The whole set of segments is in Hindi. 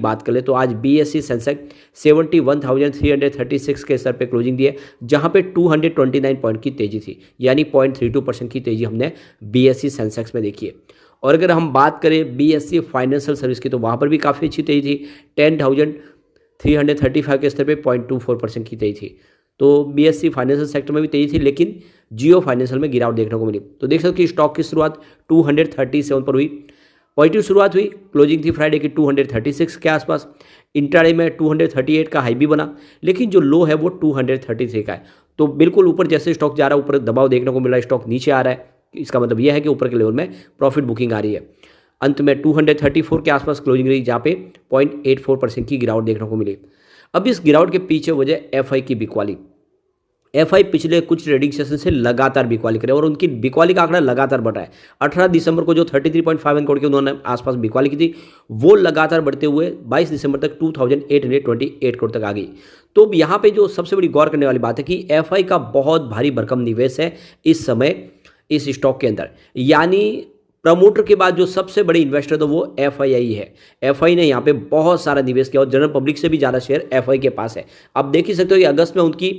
बात कर ले तो आज BSE सेंसेक्स 71,336 के स्तर पे क्लोजिंग दी है, जहां पे 229 पॉइंट की तेजी थी, यानी 0.32% की तेजी हमने BSE सेंसेक्स में देखी है। और अगर हम बात करें BSE फाइनेंशियल सर्विस की तो वहाँ पर भी काफ़ी अच्छी तेजी थी, 10,335 के स्तर पे 0.24% की तेजी थी। तो BSE फाइनेंशियल सेक्टर में भी तेजी थी, लेकिन जियो फाइनेंशियल में गिरावट देखने को मिली। तो देख सकते हो कि स्टॉक की शुरुआत 237 पर हुई, पॉजिटिव शुरुआत हुई, क्लोजिंग थी फ्राइडे की 236 के आसपास, इंट्राडे में 238 का हाई भी बना, लेकिन जो लो है वो 233 का है। तो बिल्कुल ऊपर जैसे स्टॉक जा रहा है ऊपर दबाव देखने को मिल रहा है, स्टॉक नीचे आ रहा है, इसका मतलब यह है कि ऊपर के लेवल में प्रॉफिट बुकिंग आ रही है। अंत में 234 के आसपास क्लोजिंग रही, जहाँ पे 0.84% की गिरावट देखने को मिली। अब इस गिरावट के पीछे वजह FI की बिकवाली। FI पिछले कुछ ट्रेडिंग सेशन से लगातार बिकवाली करे और उनकी बिकवाली का आंकड़ा लगातार बढ़ रहा है। 18 दिसंबर को जो 33.51 करोड़ की उन्होंने आसपास बिकवाली की थी, वो लगातार बढ़ते हुए 22 दिसंबर तक 2,828 करोड़ तक आ गई। तो यहाँ पे जो सबसे बड़ी गौर करने वाली बात है कि FI का बहुत भारी भरकम निवेश है इस समय इस स्टॉक के अंदर, यानी प्रमोटर के बाद जो सबसे बड़े इन्वेस्टर तो वो FII है। FI ने यहाँ पे बहुत सारा निवेश किया और जनरल पब्लिक से भी ज़्यादा शेयर FI के पास है। आप देख ही सकते हो कि अगस्त में उनकी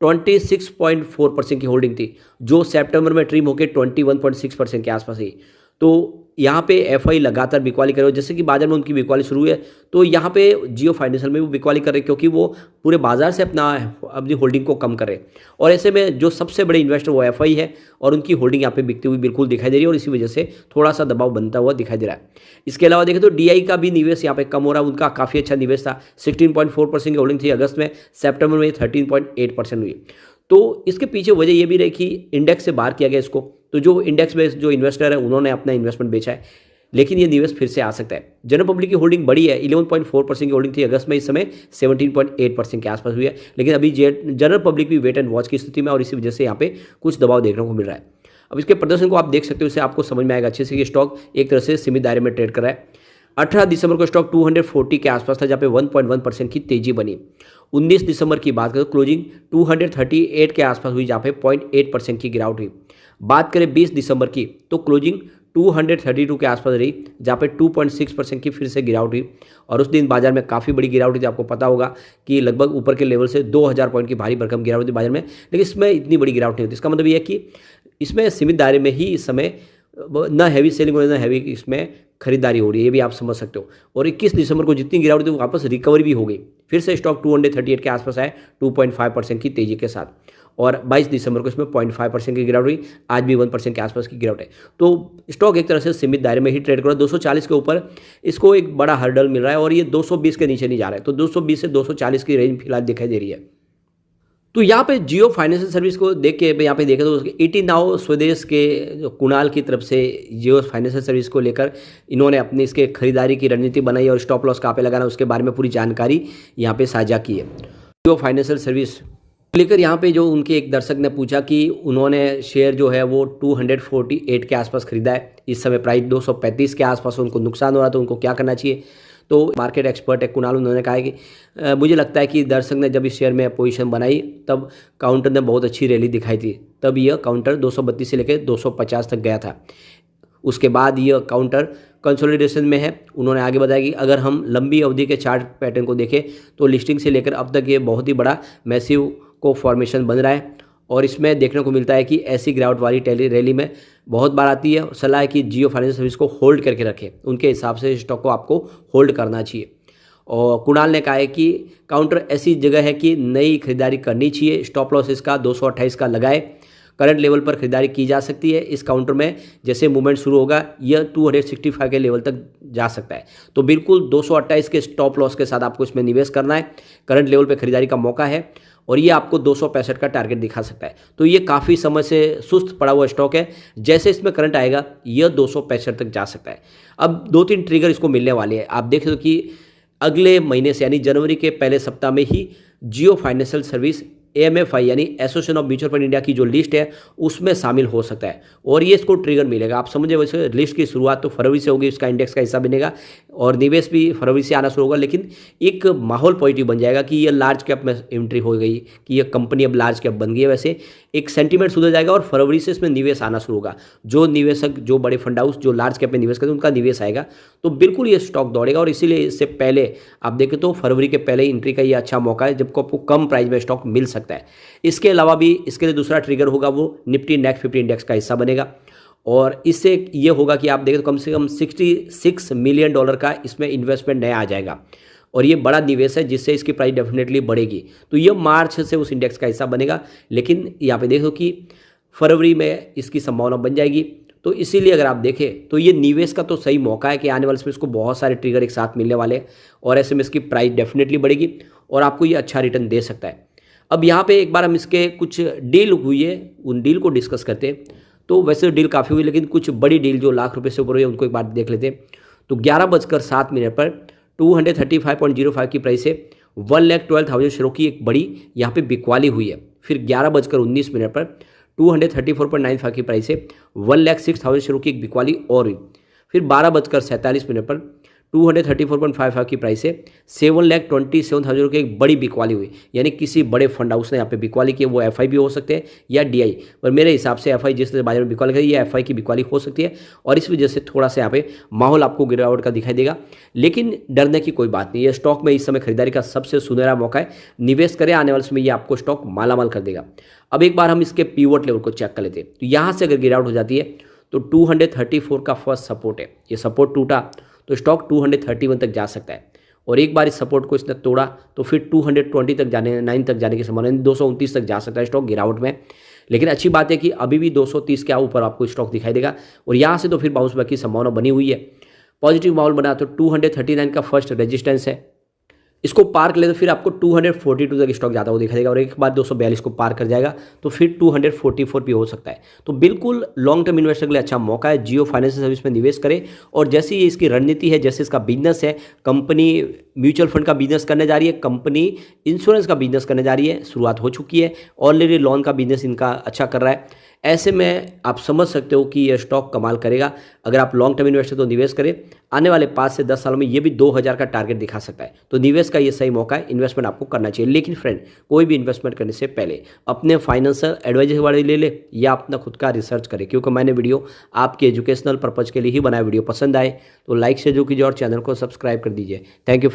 26.4% की होल्डिंग थी, जो सितंबर में ट्रिम होकर 21.6% के आसपास ही। तो यहाँ पे FI लगातार बिकवाली कर रहे हो, जैसे कि बाजार में उनकी बिकवाली शुरू हुई है, तो यहाँ पे जियो फाइनेंशियल में वो बिकवाली कर रहे हैं, क्योंकि वो पूरे बाजार से अपनी होल्डिंग को कम कर रहे हैं। और ऐसे में जो सबसे बड़े इन्वेस्टर वो FI है और उनकी होल्डिंग यहाँ पे बिकती हुई बिल्कुल दिखाई दे रही है और इसी वजह से थोड़ा सा दबाव बनता हुआ दिखाई दे रहा है। इसके अलावा देखें तो DI का भी निवेश यहाँ पे कम हो रहा है, उनका काफ़ी अच्छा निवेश था, 16.4% की होल्डिंग थी अगस्त में, सितंबर में 13.8% हुई। तो इसके पीछे वजह ये भी रही कि इंडेक्स से बाहर किया गया इसको, तो जो इंडेक्स में जो इन्वेस्टर है उन्होंने अपना इन्वेस्टमेंट बेचा है, लेकिन ये निवेश फिर से आ सकता है। जनरल पब्लिक की होल्डिंग बढ़ी है, 11.4% की होल्डिंग थी अगस्त में, इस समय 17.8% के आसपास हुई है, लेकिन अभी जनरल पब्लिक भी वेट एंड वॉच की स्थिति में और इसी वजह से यहाँ पे कुछ दबाव देखने को मिल रहा है। अब इसके प्रदर्शन को आप देख सकते हो, इससे आपको समझ में आएगा अच्छे से कि स्टॉक एक तरह से सीमित दायरे में ट्रेड कर रहा है। 18 दिसंबर को स्टॉक 240 के आसपास था, जहाँ पे 1.1% की तेजी बनी। 19 दिसंबर की बात करें, क्लोजिंग 238 के आसपास हुई, जहाँ पे 0.8% की गिरावट हुई। बात करें 20 दिसंबर की तो क्लोजिंग 232 के आसपास रही, जहाँ पे 2.6% की फिर से गिरावट हुई। और उस दिन बाजार में काफ़ी बड़ी गिरावट हुई थी, आपको पता होगा कि लगभग ऊपर के लेवल से 2000 पॉइंट की भारी भरकम गिरावट थी बाजार में, लेकिन इसमें इतनी बड़ी गिरावट नहीं होती। इसका मतलब यह है कि इसमें सीमित दायरे में ही इस समय न हैवी सेलिंग हो रही है, न हैवी इसमें खरीदारी हो रही है, ये भी आप समझ सकते हो। और 21 दिसंबर को जितनी गिरावट थी वो वापस रिकवरी भी हो गई, फिर से स्टॉक 238 के आसपास आए 2.5% की तेजी के साथ। और 22 दिसंबर को इसमें 0.5% की गिरावट हुई, आज भी 1% के आसपास की गिरावट है। तो स्टॉक एक तरह से सीमित दायरे में ही ट्रेड कर रहा है। 240 के ऊपर इसको एक बड़ा हर्डल मिल रहा है और ये 220 के नीचे नहीं जा रहा है, तो 220 से 240 की रेंज फिलहाल दिखाई दे रही है। तो यहाँ पे जियो फाइनेंशियल सर्विस को देख के यहाँ पे देखें तो ईटी नाउ स्वदेश के जो कुणाल की तरफ से जियो फाइनेंशियल सर्विस को लेकर इन्होंने अपनी इसके खरीदारी की रणनीति बनाई और स्टॉप लॉस कहाँ पे लगाना उसके बारे में पूरी जानकारी यहाँ पे साझा की है। जियो फाइनेंशियल सर्विस लेकर यहाँ पे जो उनके एक दर्शक ने पूछा कि उन्होंने शेयर जो है वो 248 के आसपास खरीदा है, इस समय प्राइस 235 के आसपास, उनको नुकसान हो रहा है तो उनको क्या करना चाहिए। तो मार्केट एक्सपर्ट है कुणाल, उन्होंने कहा है कि मुझे लगता है कि दर्शक ने जब इस शेयर में पोजीशन बनाई तब काउंटर ने बहुत अच्छी रैली दिखाई थी, तब यह काउंटर 232 से लेकर 250 तक गया था। उसके बाद यह काउंटर कंसोलिडेशन में है। उन्होंने आगे बताया कि अगर हम लंबी अवधि के चार्ट पैटर्न को देखें तो लिस्टिंग से लेकर अब तक ये बहुत ही बड़ा मैसिव को फॉर्मेशन बन रहा है और इसमें देखने को मिलता है कि ऐसी गिरावट वाली रैली में बहुत बार आती है। सलाह है कि जियो फाइनेंशियल सर्विस को होल्ड करके रखें, उनके हिसाब से स्टॉक को आपको होल्ड करना चाहिए। और कुणाल ने कहा है कि काउंटर ऐसी जगह है कि नई खरीदारी करनी चाहिए, स्टॉप लॉस इसका 228 का लगाए, करंट लेवल पर खरीदारी की जा सकती है। इस काउंटर में जैसे मूवमेंट शुरू होगा यह 265 के लेवल तक जा सकता है, तो बिल्कुल 228 के स्टॉप लॉस के साथ आपको इसमें निवेश करना है। करंट लेवल पर खरीदारी का मौका है और ये आपको 265 का टारगेट दिखा सकता है। तो ये काफ़ी समय से सुस्त पड़ा हुआ स्टॉक है, जैसे इसमें करंट आएगा यह 265 तक जा सकता है। अब 2-3 ट्रिगर इसको मिलने वाले हैं। आप देख लो कि अगले महीने से यानी जनवरी के पहले सप्ताह में ही जियो फाइनेंशियल सर्विस AMFI यानी association of mutual fund India की जो लिस्ट है उसमें शामिल हो सकता है और ये इसको ट्रिगर मिलेगा। आप समझे, वैसे लिस्ट की शुरुआत तो फरवरी से होगी, इसका इंडेक्स का हिस्सा बनेगा और निवेश भी फरवरी से आना शुरू होगा, लेकिन एक माहौल पॉजिटिव बन जाएगा कि ये लार्ज कैप में एंट्री हो गई, कि ये कंपनी अब लार्ज कैप बन गई है। वैसे एक सेंटीमेंट सुधर जाएगा और फरवरी से इसमें निवेश आना शुरू होगा। जो निवेशक, जो बड़े फंड हाउस जो लार्ज कैप में निवेश करते हैं, उनका निवेश आएगा, तो बिल्कुल ये स्टॉक दौड़ेगा। और इसीलिए इससे पहले आप देखें तो फरवरी के पहले एंट्री का ये अच्छा मौका है, जब आपको कम प्राइस में स्टॉक मिल सकता है। इसके अलावा भी इसके लिए दूसरा ट्रिगर होगा, वो निफ्टी नेक्स्ट 50 इंडेक्स का हिस्सा बनेगा। और इससे ये होगा कि आप देखें तो कम से कम $66 मिलियन का इसमें इन्वेस्टमेंट नया आ जाएगा, और ये बड़ा निवेश है, जिससे इसकी प्राइस डेफिनेटली बढ़ेगी। तो ये मार्च से उस इंडेक्स का हिस्सा बनेगा, लेकिन यहाँ पे देखो कि फरवरी में इसकी संभावना बन जाएगी। तो इसीलिए अगर आप देखें तो ये निवेश का तो सही मौका है कि आने वाले समय इसको बहुत सारे ट्रिगर एक साथ मिलने वाले हैं, और ऐसे में इसकी प्राइस डेफिनेटली बढ़ेगी और आपको ये अच्छा रिटर्न दे सकता है। अब यहाँ पे एक बार हम इसके कुछ डील हुई है, उन डील को डिस्कस करते हैं। तो वैसे डील काफ़ी हुई, लेकिन कुछ बड़ी डील जो लाख रुपए से ऊपर हुई है उनको एक बार देख लेते हैं। तो 11:07 पर 235.05 की प्राइस से 1,12,000 शेयरों की एक बड़ी यहाँ पे बिकवाली हुई है। फिर 11:19 पर 234.95 की प्राइस से 1,06,000 शेयरों की एक बिकवाली और हुई। फिर 12:47 पर 234.55 की प्राइस से 7,27,000 की एक बड़ी बिकवाली हुई। यानी किसी बड़े फंड हाउस ने यहाँ पे बिकवाली की, वो एफआई भी हो सकते हैं या डीआई, पर मेरे हिसाब से एफआई जिस तरह बाजार में बिकवाली करी, ये एफआई की बिकवाली हो सकती है, और इस वजह से थोड़ा सा यहाँ पे माहौल आपको गिरावट का दिखाई देगा। लेकिन डरने की कोई बात नहीं है, स्टॉक में इस समय खरीदारी का सबसे सुनहरा मौका है। निवेश करें, आने वाले समय ये आपको स्टॉक मालामाल कर देगा। अब एक बार हम इसके पीवट लेवल को चेक कर लेते हैं। तो यहाँ से अगर गिरावट हो जाती है तो 234 का फर्स्ट सपोर्ट है, ये सपोर्ट टूटा तो स्टॉक 231 तक जा सकता है, और एक बार इस सपोर्ट को इसने तोड़ा तो फिर 220 तक जाने 9 तक जाने की संभावना, 229 तक जा सकता है स्टॉक गिरावट में। लेकिन अच्छी बात है कि अभी भी 230 के ऊपर आपको स्टॉक दिखाई देगा, और यहाँ से तो फिर बाउंस बैक की संभावना बनी हुई है। पॉजिटिव माहौल बना तो 239 का फर्स्ट रेजिस्टेंस है, इसको पार कर ले तो फिर आपको 242 तक स्टॉक जाता हुआ दिखाई देगा, और एक बार 242 को पार कर जाएगा तो फिर 244 भी हो सकता है। तो बिल्कुल लॉन्ग टर्म इन्वेस्टर के लिए अच्छा मौका है। जियो फाइनेंशियल सर्विस में निवेश करें, और जैसी ये इसकी रणनीति है, जैसे इसका बिजनेस है, कंपनी म्यूचुअल फंड का बिजनेस करने जा रही है, कंपनी इंश्योरेंस का बिजनेस करने जा रही है, शुरुआत हो चुकी है, ऑलरेडी लोन का बिजनेस इनका अच्छा कर रहा है। ऐसे में आप समझ सकते हो कि यह स्टॉक कमाल करेगा। अगर आप लॉन्ग टर्म इन्वेस्टर तो निवेश करें, आने वाले 5 से 10 सालों में ये भी 2000 का टारगेट दिखा सकता है। तो निवेश का ये सही मौका है, इन्वेस्टमेंट आपको करना चाहिए। लेकिन फ्रेंड, कोई भी इन्वेस्टमेंट करने से पहले अपने फाइनेंशियल एडवाइजर वाले ले ले या अपना खुद का रिसर्च करें, क्योंकि मैंने वीडियो आपके एजुकेशनल पर्पज के लिए ही बनाया। वीडियो पसंद आए तो लाइक से जो कीजिए और चैनल को सब्सक्राइब कर दीजिए। Thank you.